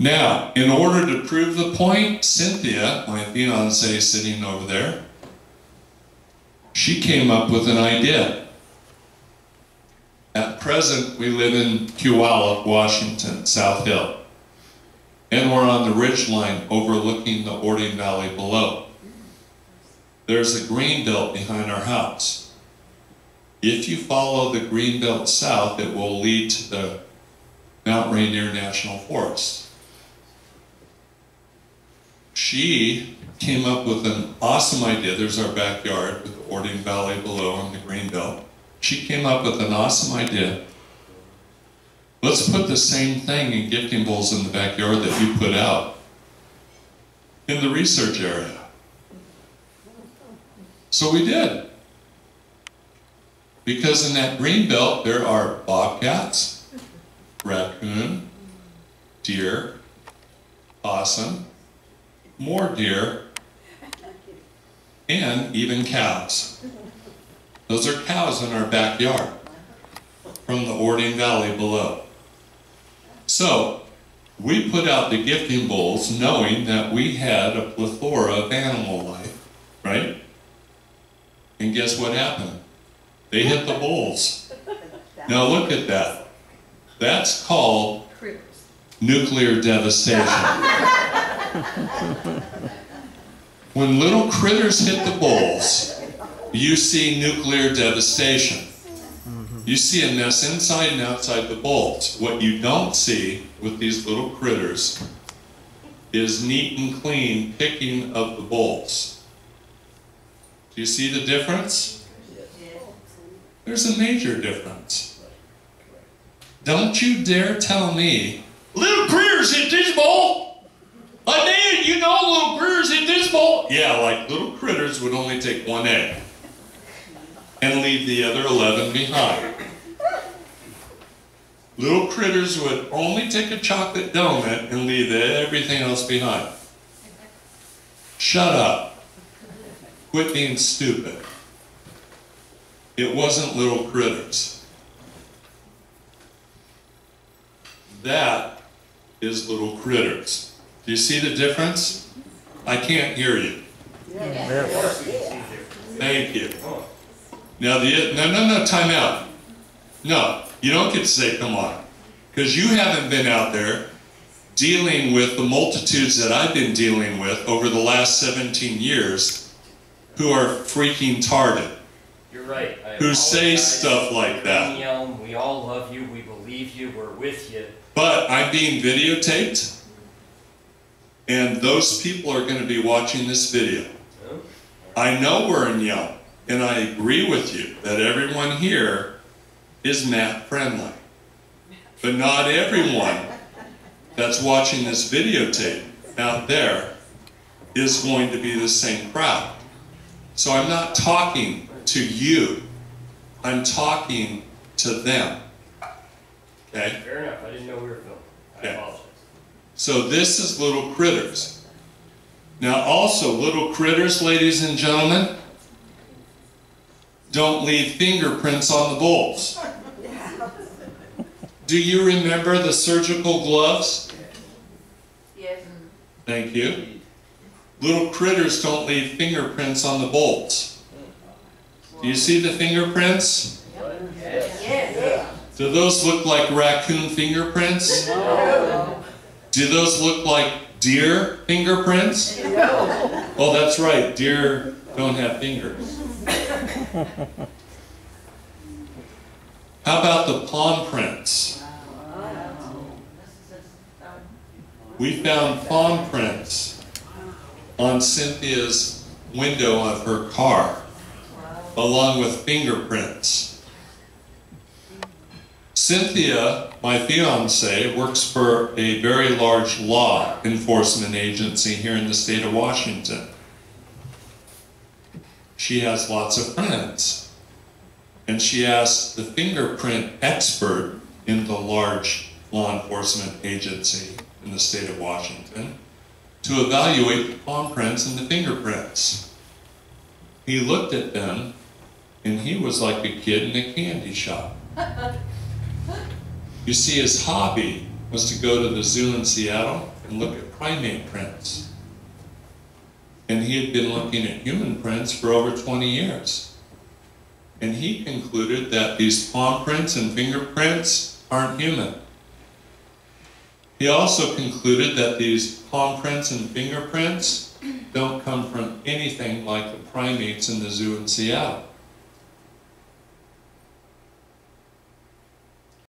Now, in order to prove the point, Cynthia, my fiance sitting over there, she came up with an idea. At present, we live in Puyallup, Washington, South Hill. And we're on the ridge line overlooking the Ording Valley below. There's a green belt behind our house. If you follow the green belt south, it will lead to the Mount Rainier National Forest. She came up with an awesome idea. There's our backyard with the Ording Valley below and the green belt. She came up with an awesome idea. Let's put the same thing in gifting bowls in the backyard that you put out in the research area. So we did. Because in that green belt there are bobcats, raccoon, deer, possum, more deer, and even cows. Those are cows in our backyard from the Ording Valley below. So we put out the gifting bowls knowing that we had a plethora of animal life, right? And guess what happened? They hit the bowls. Now look at that. That's called nuclear devastation. When little critters hit the bowls, you see nuclear devastation. You see a mess inside and outside the bowls. What you don't see with these little critters is neat and clean picking of the bowls. Do you see the difference? There's a major difference. Don't you dare tell me, little critters hit this bowl? I did, you know little critters hit this bowl? Yeah, like little critters would only take one egg and leave the other 11 behind. Little critters would only take a chocolate donut and leave everything else behind. Shut up. Quit being stupid. It wasn't little critters. That is little critters. Do you see the difference? I can't hear you. Yes. Thank you. Now, no, time out. No, you don't get to say, come on. Because you haven't been out there dealing with the multitudes that I've been dealing with over the last 17 years who are freaking tarded. You're right. Who say stuff like that. We all love you, we believe you, we're with you. But I'm being videotaped, and those people are going to be watching this video. Oh. I know we're in Yelp. And I agree with you that everyone here is Matt friendly. But not everyone that's watching this videotape out there is going to be the same crowd. So I'm not talking to you. I'm talking to them. Okay? Fair enough. I didn't know we were filming. I apologize. So this is little critters. Now also, little critters, ladies and gentlemen, don't leave fingerprints on the bowls. Do you remember the surgical gloves? Yes. Thank you. Little critters don't leave fingerprints on the bowls. Do you see the fingerprints? Yes. Do those look like raccoon fingerprints? No. Do those look like deer fingerprints? No. Oh, that's right. Deer don't have fingers. How about the palm prints? We found palm prints on Cynthia's window of her car, along with fingerprints. Cynthia, my fiance, works for a very large law enforcement agency here in the state of Washington. She has lots of friends. And she asked the fingerprint expert in the large law enforcement agency in the state of Washington to evaluate the palm prints and the fingerprints. He looked at them and he was like a kid in a candy shop. You see, his hobby was to go to the zoo in Seattle and look at primate prints. And he had been looking at human prints for over 20 years. And he concluded that these palm prints and fingerprints aren't human. He also concluded that these palm prints and fingerprints don't come from anything like the primates in the zoo in Seattle.